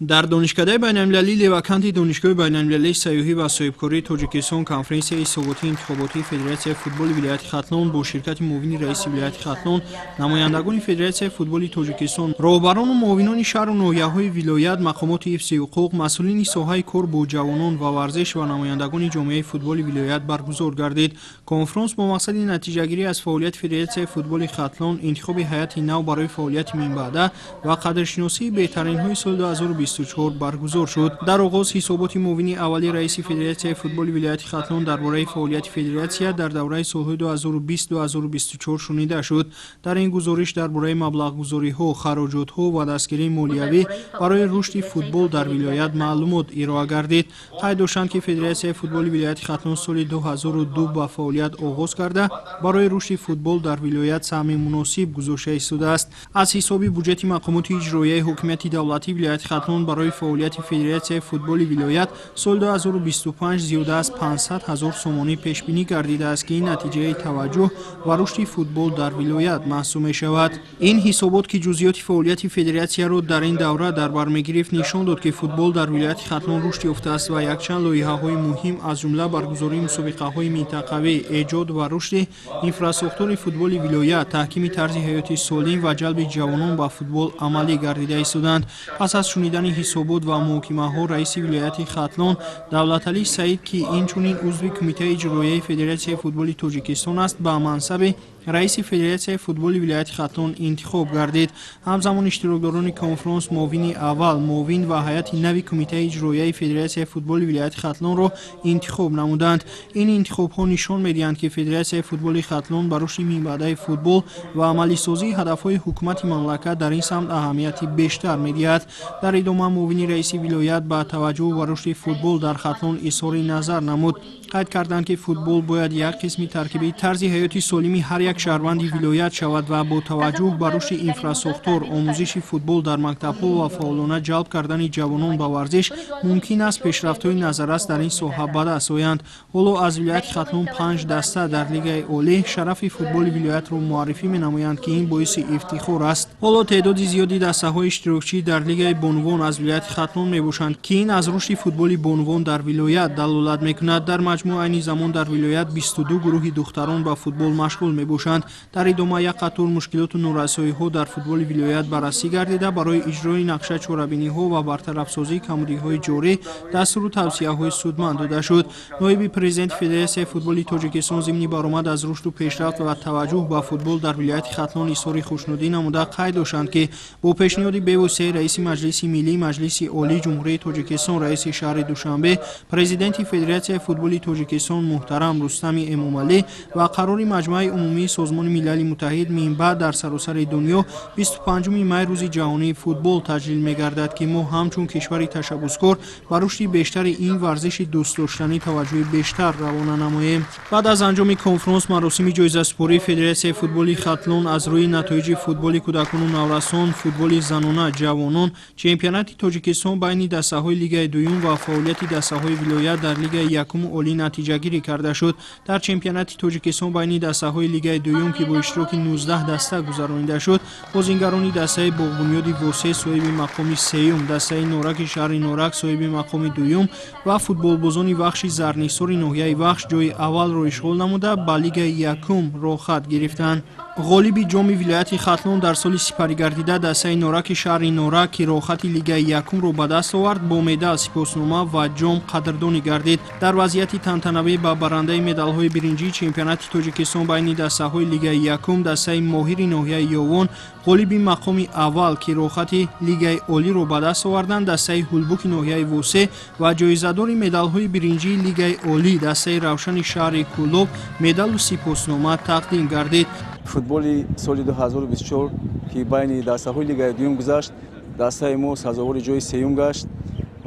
در دانشکده بین‌المللی لواکانتی دانشگاه بین‌المللی سیاحی و صاحبکاری تاجیکستان کنفرانسیای سقوطی انتخاباتی فدراسیای فوتبال ولایت ختلون با شرکت معاون رئیس ولایت ختلون، نمایندگان فدراسیای فوتبال تاجیکستان، راهبران و معاونان شهر و ناحیه‌های ولایت، مقامات حفظ حقوق، مسئولین ساحه کار با جوانان و ورزش و نمایندگان جامعه فوتبال ولایت برگزار گردید. کنفرانس با مقصد نتیجه‌گیری از فعالیت فدراسیای فوتبال ختلون، انتخاب هیئت نو برای فعالیت من بعد و قدرشناسی بهترین‌های سال 2024 برگزار شد. در آغاز حسابات معاون اولی رئیس فدراسیای فوتبال ولایت ختلون درباره فعالیت فدراسیای در دوره سال‌های 2020-2024 شنیده شد. در این گزارش درباره مبلغ‌گذاری‌ها، خراجات‌ها و دستگیری مالیوی برای رشد فوتبال در ولایت معلومات ارائه گردید. قید داشتند که فدراسیای فوتبال ولایت ختلون سال 2002 با فعالیت آغاز کرده برای رشد فوتبال در ولایت سهم مناسب گذاشته ایستاده است. از حساب بودجه مقامات اجرایی حکومت دولتی ولایت ختلون برای فعالیت فدراسیای فوتبال ولایت سال 2025 زیاده از 500,000 سومانی پیش بینی گردیده است که این نتیجه توجه و رشد فوتبال در ولایت محسوب می شود. این حسابات که جزئیات فعالیت فدراسیای را در این دوره در بر می‌گرفت نشان داد که فوتبال در ولایت ختلون رشد یافته است و یک چند لایحه‌های مهم از جمله برگزاری مسابقه‌های منطقوی، ایجاد و رشد اینفراستراکتور فوتبال ولایت، تحکیم طرز حیاتی سالم و جلب جوانان به فوتبال عملی گردیده ایستادند. پس از شنیدن حسابات و محاکمه‌ها، رئیس ولایت ختلون دولتعلی سعید که اینچنین عضو کمیته اجرایی فدراسیای فوتبال تاجیکستان است به منصب رئیس فدراسیای فوتبال ولایت ختلون انتخاب گردید. همزمان اشتراکداران کنفرانس معاون اول، معاون و هیئت نو کمیته اجرایی فدراسیای فوتبال ولایت ختلون را انتخاب نمودند. این انتخاب‌ها نشان می‌دهند که فدراسیای فوتبال ختلون برای رشد منبعد فوتبال و عملی سازی هدف‌های حکومت مملکت در این سمت اهمیت بیشتر می‌دهد. در ادامه معاون رئیس ولایت با توجه و رشد فوتبال در ختلون اظهار نظر نمود. قید کردند که فوتبال باید یک قسم ترکیبی طرز حیاتی سالمی هر یک شهروند ولایت شود و با توجه به رشد اینفراستراکتور، آموزش فوتبال در مکتب‌ها و فعالانه جلب کردن جوانان به ورزش ممکن است پیشرفت‌های نظررس در این ساحه به دست آیند. حالا از ولایت ختلون 5 دسته در لیگ عالی شرف فوتبال ولایت را معرفی می‌نمایند که این باعث افتخار است. حالا تعداد زیادی دسته‌های اشتراکچی در لیگ بانوان از ولایت ختلون میباشند که این از رشد فوتبال بانوان در ولایت دلالت می‌کند. در مجموع این زمان در ولایت 22 گروه دختران به فوتبال مشغول میباشند. در ادامه یک قطار مشکلات و نورسایی‌ها در فوتبال ولایت بررسی گردیده برای اجرای نقشه چهاربینی‌ها و برطرف سازی کمبودی‌های جاری دستور و توصیه‌های سودمند داده شد. نایب پرزیدنت فدراسیای فوتبال تاجیکستان ضمن برآمد از رشد و پیشرفت و توجه به فوتبال در ولایت ختلون اظهار خوشنودی نموده قید داشتند که با پیشنهاد بواسطه رئیس مجلس ملی، مجلس عالی جمهوری تاجیکستان، رئیس شهر دوشنبه، پرزیدنت فدراسیای فوتبال تاجیکستان محترم رستم امامعلی و قرار مجمع عمومی سازمان ملل متحد من بعد در سراسر دنیا 25 می روز جهانی فوتبال تجلیل می‌گردد که ما همچون کشوری تشبثکار بر رشد بیشتر این ورزش دوست داشتنی توجه بیشتر روانه نماییم. بعد از انجام کنفرانس مراسم جایزه سپاری فدراسیای فوتبال ختلون از روی نتایج فوتبال کودکان و نورسان، فوتبال زنانه جوانان، چمپیونات تاجیکستان بین دسته‌های لیگ دوم و فعالیت دسته‌های ولایت در لیگ یکم عالی نتیجه گیری کرده شد. در چمپیونات تاجیکستان بین دسته‌های لیگ دوم که با اشتراک 19 دسته گذرانیده شد، بازیگران دسته باغبنیاد واسه صاحب مقام سوم، دسته نورک شهر نورک صاحب مقام دوم و فوتبال بازان بخش زرنیسار ناحیه بخش جای اول را اشغال نموده به لیگ یکم راه خط گرفتند. غالب جام ولایت ختلون در سال سپری گردیده دسته نورک شهر نورک که راه خط لیگ یکم را به دست آورد با مدال، سپاسنامه و جام قدردانی گردید. در وضعیت تنتنوی با برنده مدال‌های برنجی چمپیونات تاجیکستان بین دسته‌های لیگ یکم دسته ماهر ناحیه یوان غالب مقام اول که راه خط لیگ عالی را به دست آوردند دسته هولبوک ناحیه واسه و جایزه‌دار مدال‌های برنجی لیگ عالی دسته روشن شهر کولوب مدال و سپاسنامه تقدیم گردید. فوتبال سال 2024 که بین دسته‌های لیگ دوم گذشت، دسته ما سزاوار جای سوم گشت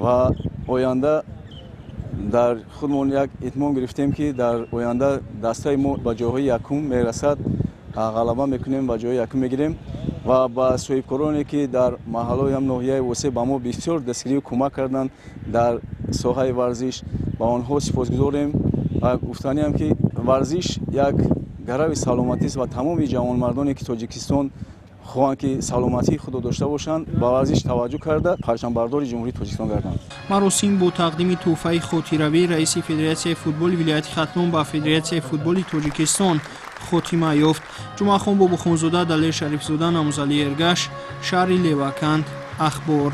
و آینده در خودمون یک اطمینان گرفتیم که در آینده دسته ما به جاهای یکم میرسد، غلبه میکنیم و جای یکم میگیریم و با صاحبکارانی که در محلهای هم ناحیه واسه به ما بسیار دستگیری و کمک کردند در ساحه ورزش با آنها سپاسگزاریم و گفتنی هم که ورزش یک گرو سلامتی است و تمام جوانمردانی که تاجیکستان хоҳанд ки саломатии худро дошта бошанд ба варзиш таваҷҷӯҳ карда парчамбардори ҷумҳурии тоҷикистон гарданд. маросим бо тақдими тӯҳфаи хотиравӣ раиси федератсияи футболи вилояти хатлон ба федератсияи футболи тоҷикистон хотима ёфт. ҷумъахон бобухонзода, далер шарифзода, намузали эргаш, шаҳри леваканд. ахбор.